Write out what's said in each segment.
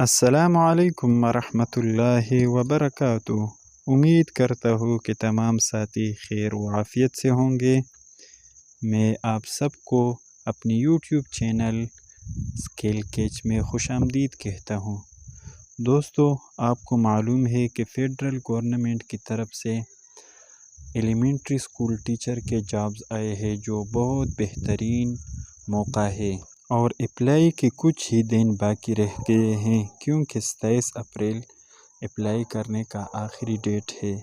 السلام علیکم ورحمۃ اللہ وبرکاتہ۔ امید کرتا ہوں کہ تمام ساتھی خیر و عافیت سے ہوں گے۔ میں آپ سب کو اپنی یوٹیوب چینل اسکیل کیچ میں خوش آمدید کہتا ہوں۔ دوستو، آپ کو معلوم ہے کہ فیڈرل گورنمنٹ کی طرف سے ایلیمنٹری اسکول ٹیچر کے جابز آئے ہیں، جو بہت بہترین موقع ہے، اور اپلائی کے کچھ ہی دن باقی رہ گئے ہیں، کیونکہ 27 اپریل اپلائی کرنے کا آخری ڈیٹ ہے۔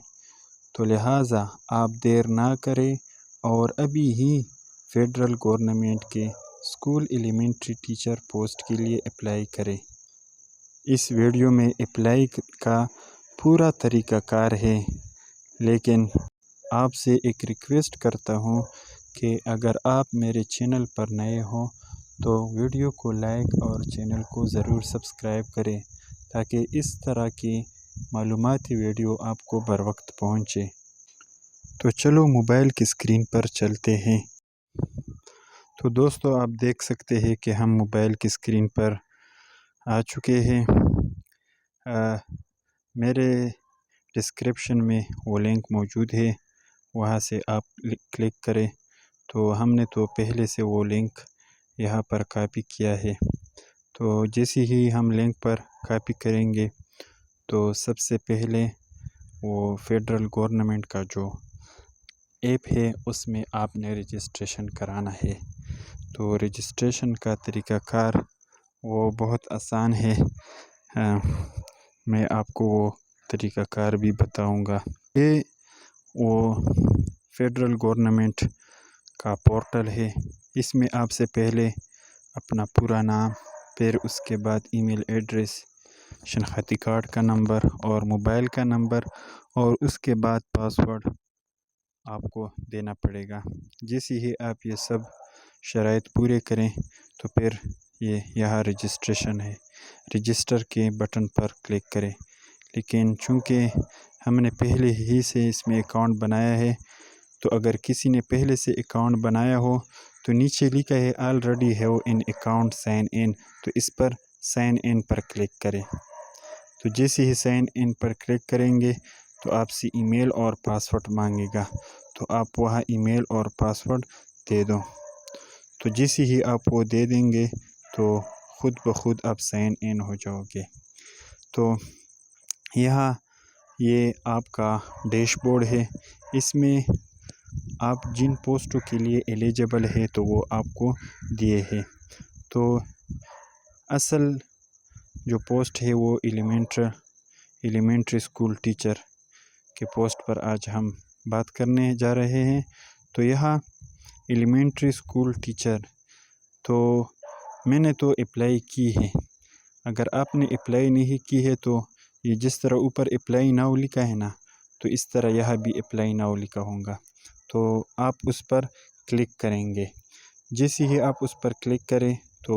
تو لہٰذا آپ دیر نہ کریں اور ابھی ہی فیڈرل گورنمنٹ کے اسکول ایلیمنٹری ٹیچر پوسٹ کے لیے اپلائی کریں۔ اس ویڈیو میں اپلائی کا پورا طریقہ کار ہے، لیکن آپ سے ایک ریکویسٹ کرتا ہوں کہ اگر آپ میرے چینل پر نئے ہوں تو ویڈیو کو لائک اور چینل کو ضرور سبسکرائب کریں، تاکہ اس طرح کی معلوماتی ویڈیو آپ کو بر وقت پہنچے۔ تو چلو موبائل کی اسکرین پر چلتے ہیں۔ تو دوستو، آپ دیکھ سکتے ہیں کہ ہم موبائل کی اسکرین پر آ چکے ہیں۔ میرے ڈسکرپشن میں وہ لنک موجود ہے، وہاں سے آپ کلک کریں۔ تو ہم نے تو پہلے سے وہ لنک یہاں پر کاپی کیا ہے۔ تو جیسے ہی ہم لنک پر کاپی کریں گے تو سب سے پہلے وہ فیڈرل گورنمنٹ کا جو ایپ ہے اس میں آپ نے رجسٹریشن کرانا ہے۔ تو رجسٹریشن کا طریقہ کار وہ بہت آسان ہے، میں آپ کو وہ طریقہ کار بھی بتاؤں گا۔ یہ وہ فیڈرل گورنمنٹ کا پورٹل ہے، اس میں آپ سے پہلے اپنا پورا نام، پھر اس کے بعد ای میل ایڈریس، شناختی کارڈ کا نمبر اور موبائل کا نمبر، اور اس کے بعد پاسورڈ آپ کو دینا پڑے گا۔ جیسے ہی آپ یہ سب شرائط پورے کریں تو پھر یہاں رجسٹریشن ہے، رجسٹر کے بٹن پر کلک کریں۔ لیکن چونکہ ہم نے پہلے ہی سے اس میں اکاؤنٹ بنایا ہے، تو اگر کسی نے پہلے سے اکاؤنٹ بنایا ہو تو نیچے لکھا ہے already have an account sign in, تو اس پر سائن ان پر کلک کریں۔ تو جیسے ہی سائن ان پر کلک کریں گے تو آپ سے ای میل اور پاسورڈ مانگے گا، تو آپ وہاں ای میل اور پاسورڈ دے دو۔ تو جیسے ہی آپ وہ دے دیں گے تو خود بخود آپ سائن ان ہو جاؤ گے۔ تو یہاں یہ آپ کا ڈیش بورڈ ہے، اس میں آپ جن پوسٹوں کے لیے ایلیجبل ہے تو وہ آپ کو دیے ہیں۔ تو اصل جو پوسٹ ہے وہ ایلیمنٹری اسکول ٹیچر کے پوسٹ پر آج ہم بات کرنے جا رہے ہیں۔ تو یہاں ایلیمنٹری اسکول ٹیچر تو میں نے تو اپلائی کی ہے۔ اگر آپ نے اپلائی نہیں کی ہے تو یہ جس طرح اوپر اپلائی ناؤ لکھا ہے نا، تو اس طرح یہاں بھی اپلائی ناؤ لکھا ہوگا، تو آپ اس پر کلک کریں گے۔ جیسے ہی آپ اس پر کلک کریں تو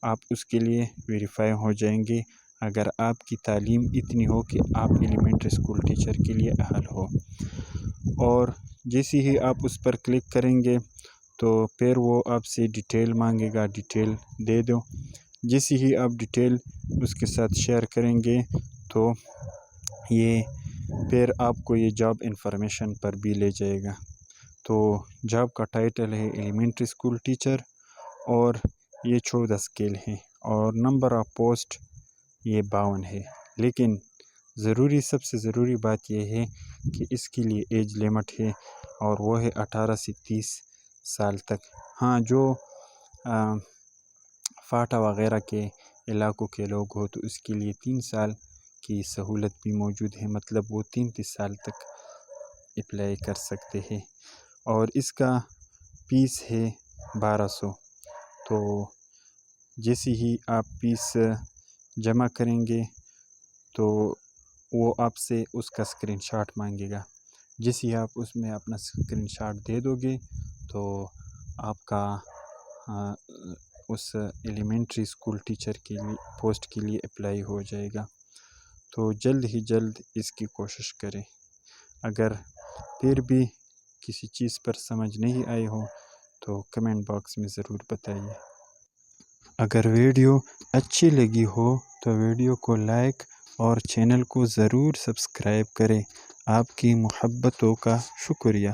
آپ اس کے لیے ویریفائی ہو جائیں گے، اگر آپ کی تعلیم اتنی ہو کہ آپ ایلیمنٹری اسکول ٹیچر کے لیے اہل ہو۔ اور جیسے ہی آپ اس پر کلک کریں گے تو پھر وہ آپ سے ڈیٹیل مانگے گا، ڈیٹیل دے دو۔ جیسے ہی آپ ڈیٹیل اس کے ساتھ شیئر کریں گے تو یہ پھر آپ کو یہ جاب انفارمیشن پر بھی لے جائے گا۔ تو جاب کا ٹائٹل ہے ایلیمنٹری اسکول ٹیچر، اور یہ 14 اسکیل ہے، اور نمبر آف پوسٹ یہ 52 ہے۔ لیکن سب سے ضروری بات یہ ہے کہ اس کے لیے ایج لمٹ ہے، اور وہ ہے 18 سے 30 سال تک۔ ہاں، جو فاٹا وغیرہ کے علاقوں کے لوگ ہو تو اس کے لیے 3 سال کی سہولت بھی موجود ہے، مطلب وہ 33 سال تک اپلائی کر سکتے ہیں۔ اور اس کا فیس ہے 1200۔ تو جیسے ہی آپ فیس جمع کریں گے تو وہ آپ سے اس کا اسکرین شاٹ مانگے گا۔ جیسے ہی آپ اس میں اپنا اسکرین شاٹ دے دو گے تو آپ کا اس ایلیمنٹری اسکول ٹیچر کے لیے پوسٹ کے لیے اپلائی ہو جائے گا۔ تو جلد ہی جلد اس کی کوشش کریں۔ اگر پھر بھی کسی چیز پر سمجھ نہیں آئی ہو تو کمنٹ باکس میں ضرور بتائیے۔ اگر ویڈیو اچھی لگی ہو تو ویڈیو کو لائک اور چینل کو ضرور سبسکرائب کریں۔ آپ کی محبتوں کا شکریہ۔